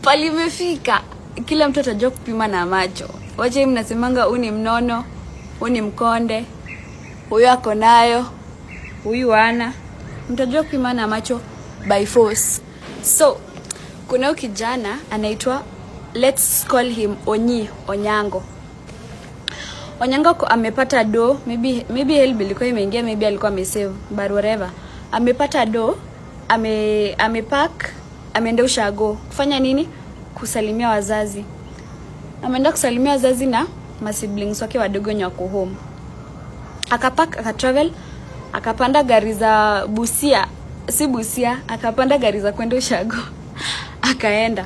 Palimefika. Kila mtu atajua kupima na macho. Wacha mnasemanga huyu ni mnono, huyu ni mkonde, huyu ako nayo, huyu hana. Mtajua kupima na macho by force. So, kuna kijana anaitwa, let's call him Onyango. Onyango amepata do, maybe help ilikuwa imeingia, maybe alikuwa amesave, but whatever. Amepata do, amepack, ameenda ushago. Kufanya nini? Kusalimia wazazi. Ameenda kusalimia wazazi na siblings wake wadogo wenye wako home. Akapack, akatravel, akapanda gari za Busia, si Busia, akapanda gari za kwenda ushago. Akaenda.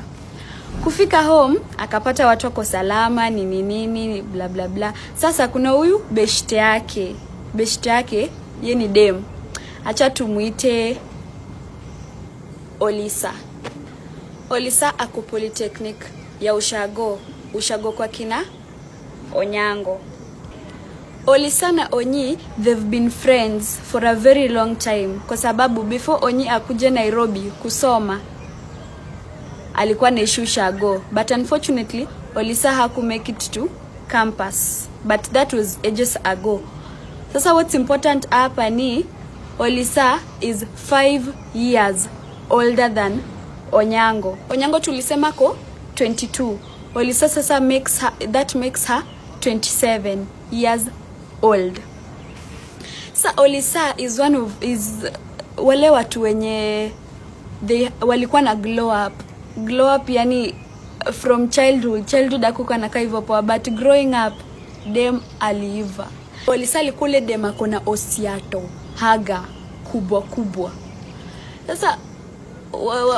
Kufika home, akapata watu wako salama, nini, bla bla bla. Sasa kuna huyu beshte yake. Beshte yake, ye ni dem. Acha tumuite Olisa. Olisa ako Polytechnic ya ushago. Ushago kwa kina Onyango. Olisa na Onyi, they've been friends for a very long time. Kwa sababu before Onyi akuje Nairobi kusoma, alikuwa naishi ushago. But unfortunately, Olisa haku make it to campus. But that was ages ago. Sasa what's important hapa ni Olisa is 5 years older than Onyango. Onyango tulisema ko 22. Olisa sasa makes her 27 years old. Sa Olisa is wale watu wenye walikuwa na glow up yani from childhood akuka na hivyo poa, but growing up dem aliiva. Olisa alikule dem akona osiato haga kubwa. Sasa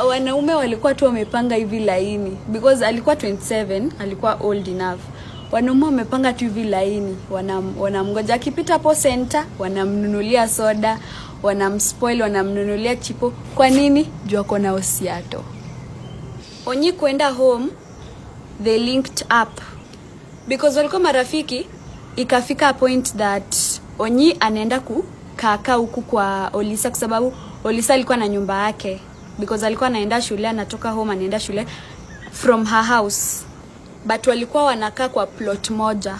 wanaume walikuwa tu wamepanga hivi laini because alikuwa 27, alikuwa old enough. Wanaume wamepanga tu hivi laini, wanamgoja akipita hapo center, wanamnunulia soda, wanamspoil, wanamnunulia chipo. Kwa nini? Juu ako na osiato. Onyi kwenda home, they linked up because walikuwa marafiki. Ikafika a point that Onyi anaenda kukaa huku kwa Olisa kwa sababu Olisa alikuwa na nyumba yake because alikuwa anaenda shule, anatoka home anaenda shule from her house. But walikuwa wanakaa kwa plot moja,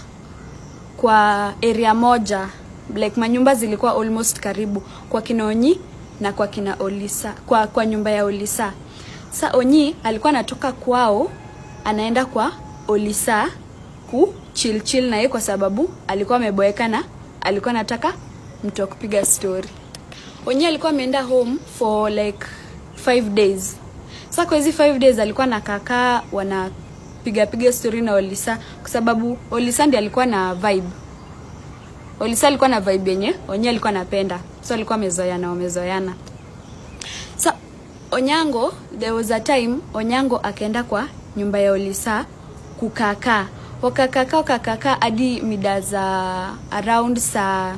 kwa area moja, like manyumba zilikuwa almost karibu kwa kina Onyi na kwa kina Olisa, kwa nyumba ya Olisa. Sa Onyi alikuwa anatoka kwao anaenda kwa Olisa chill na yeye kwa sababu alikuwa ameboeka na alikuwa anataka mtu wa kupiga story. Onyi alikuwa ameenda home for like 5 days. Sasa kwa hizo 5 days alikuwa anakaa wanapiga story na Olisa kwa sababu Olisa ndiye alikuwa na vibe. Olisa alikuwa na vibe yenye Onyi alikuwa anapenda. So alikuwa wamezoeana. So Onyango, there was a time Onyango akaenda kwa nyumba ya Olisa kukaa. Wakakaa hadi mida za around saa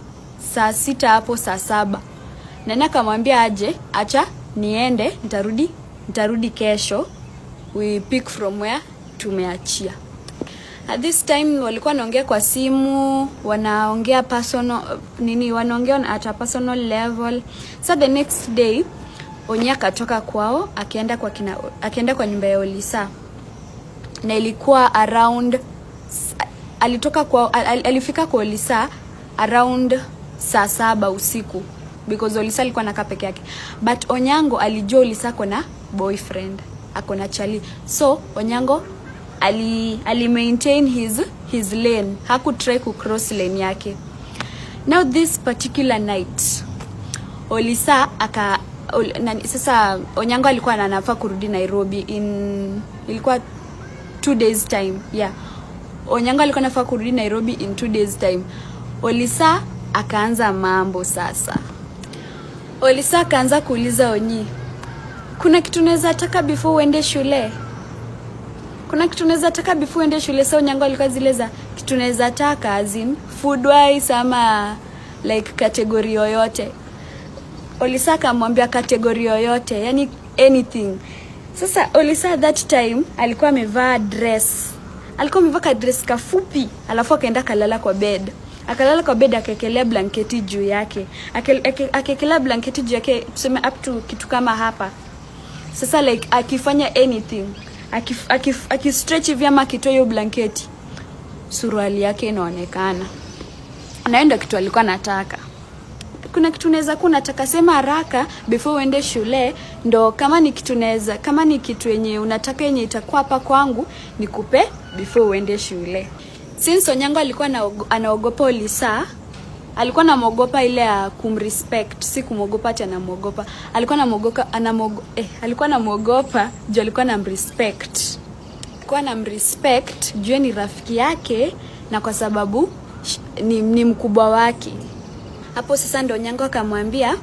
6 hapo saa 7. Nana akamwambia aje, acha niende, nitarudi kesho. We pick from where tumeachia. At this time walikuwa wanaongea kwa simu, wanaongea wanaongea at a personal level. So the next day Onyi akatoka kwao akaenda kwa nyumba ya Olisa. Na ilikuwa around alifika kwa Olisa around saa 7 usiku because Olisa alikuwa anakaa peke yake. But Onyango alijua Olisa kona boyfriend, akona chali. So Onyango ali maintain his lane, hakutry ku cross lane yake. Now this particular night Olisa sasa Onyango alikuwa anafaa kurudi Nairobi ilikuwa 2 days time. Yeah. Onyango alikuwa anafaa kurudi Nairobi in 2 days time. Olisa akaanza mambo sasa. Olisa akaanza kuuliza Onyi, kuna kitu unaweza taka before uende shule? Sasa Onyango alikuwa zileza kitu unaweza taka azin food wise ama like category yoyote. Olisa akamwambia category yoyote, yani anything. Sasa Olisa that time alikuwa amevaa dress. Alikuwa amevaa dress kafupi, alafu akaenda kalala kwa bed. Akalala kwa bed akakelea blanketi juu yake. Akakelea blanketi juu yake tuseme up to kitu kama hapa. Sasa like akifanya anything, akistretch vyama kitoa hiyo blanketi, suruali yake inaonekana. Naenda kitu alikuwa anataka. Kuna kitu unaweza kuwa unataka sema haraka before uende shule, ndo kama ni kitu naweza, kama ni kitu yenye unataka yenye itakuwa hapa kwangu nikupe before uende shule. Since Onyango alikuwa anaogopa Olisa, alikuwa anamuogopa ile ya kumrespect, si kumuogopa ati anamuogopa. Alikuwa anamuogopa juu alikuwa anamrespect. Alikuwa anamrespect juu ni rafiki yake na kwa sababu ni mkubwa wake. Hapo sasa ndo Onyango akamwambia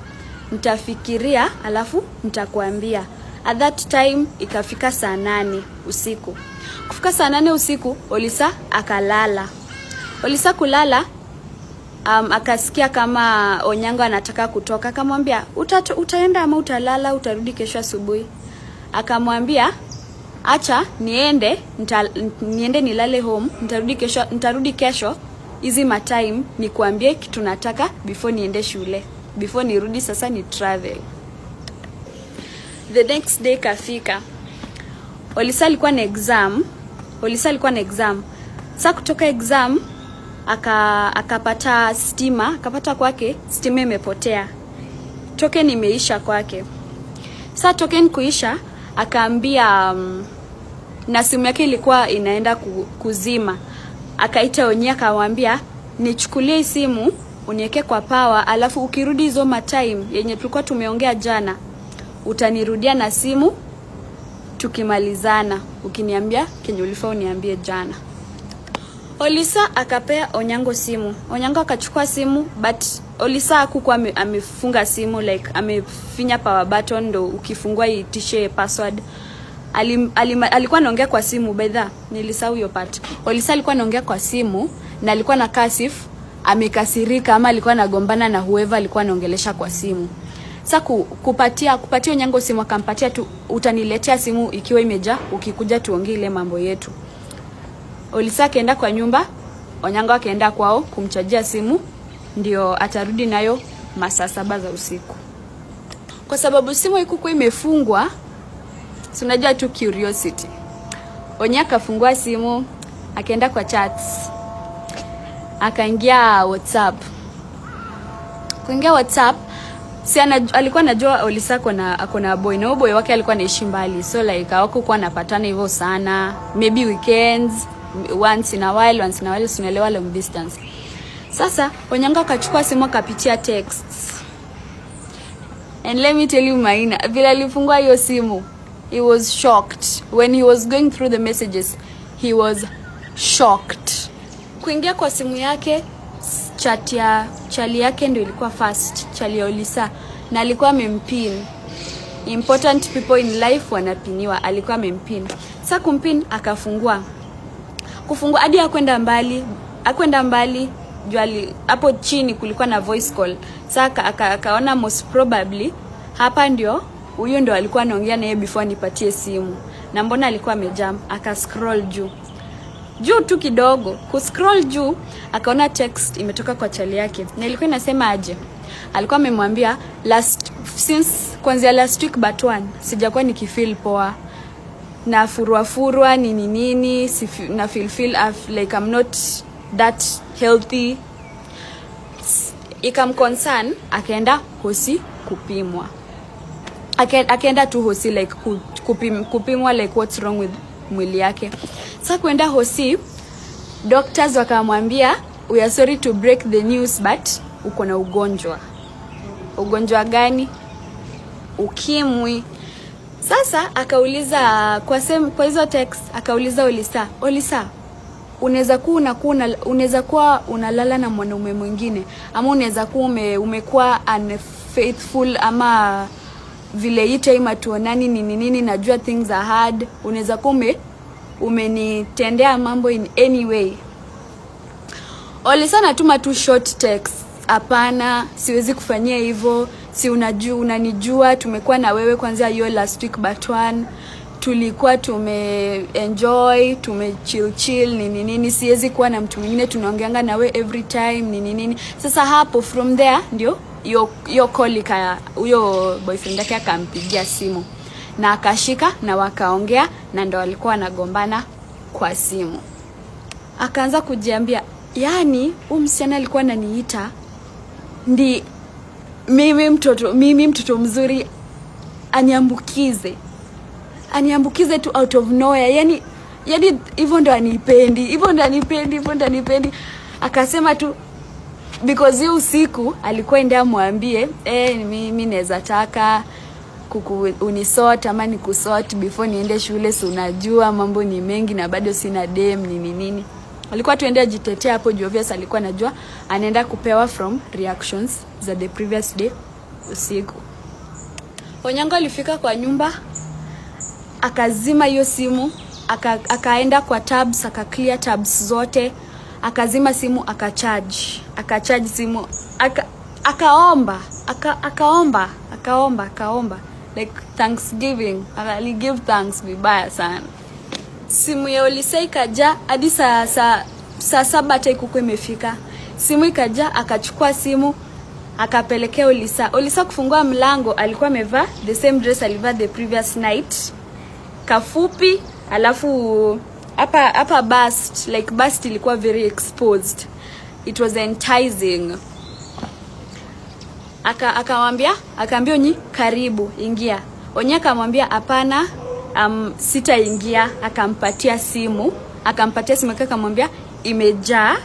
mtafikiria alafu mtakuambia. At that time ikafika saa 8 usiku. Kufika saa 8 usiku Olisa akalala. Olisa kulala akasikia kama Onyango anataka kutoka. Akamwambia utaenda ama utalala, utarudi kesho asubuhi. Akamwambia acha niende nilale home, nitarudi kesho hizi matime nikuambie kitu nataka before niende shule, before nirudi sasa ni travel. The next day kafika. Olisa alikuwa na exam. Sasa kutoka exam akapata kwake stima imepotea. Token imeisha kwake. Sasa token kuisha akaambia na simu yake ilikuwa inaenda kuzima. Akaita Onyi akamwambia nichukulie simu uniweke kwa power, alafu ukirudi hizo matime yenye tulikuwa tumeongea jana utanirudia na simu tukimalizana, ukiniambia kenye ulifaa uniambie jana. Olisa akapea Onyango simu. Onyango akachukua simu but Olisa hakuwa amefunga simu, like amefinya power button ndo ukifungua itishe password. Alikuwa anaongea kwa simu, by the nilisahau hiyo part. Olisa alikuwa anaongea kwa simu na alikuwa na kasif amekasirika ama alikuwa anagombana na whoever alikuwa anaongelesha kwa simu. Sasa kupatia Onyango simu akampatia tu, utaniletea simu ikiwa imejaa, ukikuja tuongee ile mambo yetu. Olisa akaenda kwa nyumba, Onyango akaenda kwao kumchajia simu ndio atarudi nayo masaa 7 za usiku. Kwa sababu simu ikuwa imefungwa, si unajua tu curiosity. Onyi akafungua simu, akaenda kwa chats. Akaingia WhatsApp. Kuingia WhatsApp, alikuwa anajua Olisa akona boy na boy wake alikuwa anaishi mbali. So like hawakuwa wanapatana hivyo sana. Maybe weekends, once in a while tunaelewa long distance. Sasa Onyango akachukua simu akapitia texts. And let me tell you Maina, vile alifungua hiyo simu, he was shocked. When he was going through the messages, he was shocked. Kuingia kwa simu yake, chat ya chali yake ndio ilikuwa first, chali ya Olisa, na alikuwa amempin. Important people in life wanapiniwa, alikuwa amempin. Sasa kumpin akafungua. Kufungua hadi akwenda mbali, juu hapo chini kulikuwa na voice call. Sasa akaona most probably hapa ndio huyo ndo alikuwa anaongea naye before nipatie simu. Na mbona alikuwa amejam, akascroll juu tu kidogo. Kuscroll juu akaona text imetoka kwa chali yake. Na ilikuwa inasema aje? Alikuwa amemwambia kuanzia last week but one sijakuwa nikifeel poa. Na furwa nini na feel like I'm not that healthy. Ikamconcern, akaenda hosi kupimwa. Akaenda tu hosi like kupimwa like what's wrong with mwili yake. Sasa kuenda hosi, doctors wakamwambia we are sorry to break the news but uko na ugonjwa. Ugonjwa gani? Ukimwi. Sasa akauliza kwa hizo text, akauliza Olisa, unaweza kuwa unalala na mwanaume mwingine, ama unaweza kuwa umekuwa unfaithful, ama vile hii time atuonani nini, najua things are hard, unaweza kuwa umenitendea mambo in any way. Olisa natuma tu short text, hapana siwezi kufanyia hivyo, si unanijua, tumekuwa na wewe kwanza hiyo last week but one, tulikuwa enjoy, chill nini, siwezi kuwa na mtu mwingine, tunaongeanga na wewe every time nini. Sasa hapo from there ndio hiyo call huyo boyfriend yake akampigia simu. na akashika na wakaongea, na ndo walikuwa wanagombana kwa simu. Akaanza kujiambia, yani msichana alikuwa ananiita ndi mimi mtoto mzuri aniambukize tu out of nowhere, yani hivyo ndo anipendi. Akasema tu because hiyo usiku alikuwa enda mwambie mimi naweza taka unisort ama nikusort before niende shule, so unajua mambo ni mengi na bado sina dem nini. Alikuwa tuende ajitetea hapo juu, obvious alikuwa anajua anaenda kupewa from reactions za the previous day usiku. Onyango alifika kwa nyumba, akazima hiyo simu, akaenda kwa tabs, clear tabs zote, akazima simu, akacharge simu, akaomba like Thanksgiving, give thanks vibaya sana. Simu ya Olisa ikaja hadi saa 7 hata ikuwa imefika. Simu ikaja, akachukua simu, akapelekea Olisa kufungua mlango. Alikuwa amevaa the same dress alivaa the previous night, kafupi, alafu hapa bust ilikuwa very exposed. It was enticing. Akaambia Onyi, karibu ingia. Onyi akamwambia hapana, sitaingia. Akampatia simu, akamwambia imejaa.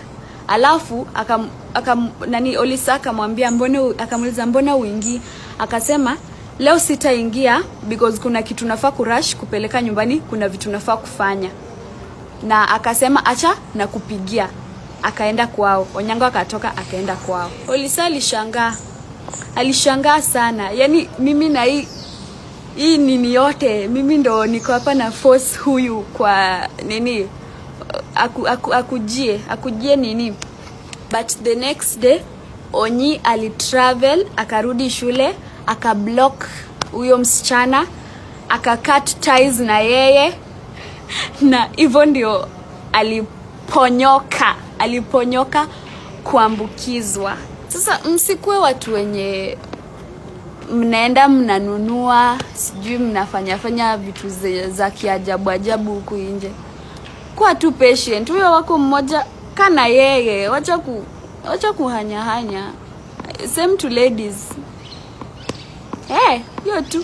Alafu Olisa akamwambia akamuuliza mbona uingi? Akasema leo sitaingia because kuna kitu nafaa kurush kupeleka nyumbani, kuna vitu nafaa kufanya. Na akasema acha na kupigia. Akaenda kwao. Onyango akatoka akaenda kwao. Olisa alishangaa sana. Yani mimi na hii nini yote, mimi ndo niko hapa na force huyu kwa nini akujie nini. But the next day Onyi alitravel, akarudi shule, akablock huyo msichana, akacut ties na yeye, na hivyo ndio aliponyoka kuambukizwa. Sasa msikuwe watu wenye mnaenda mnanunua, sijui mnafanya vitu za kiajabu huku nje. Kwa tu patient. Huyo wako mmoja kana yeye, wacha kuhanya. Same to ladies. Hiyo tu.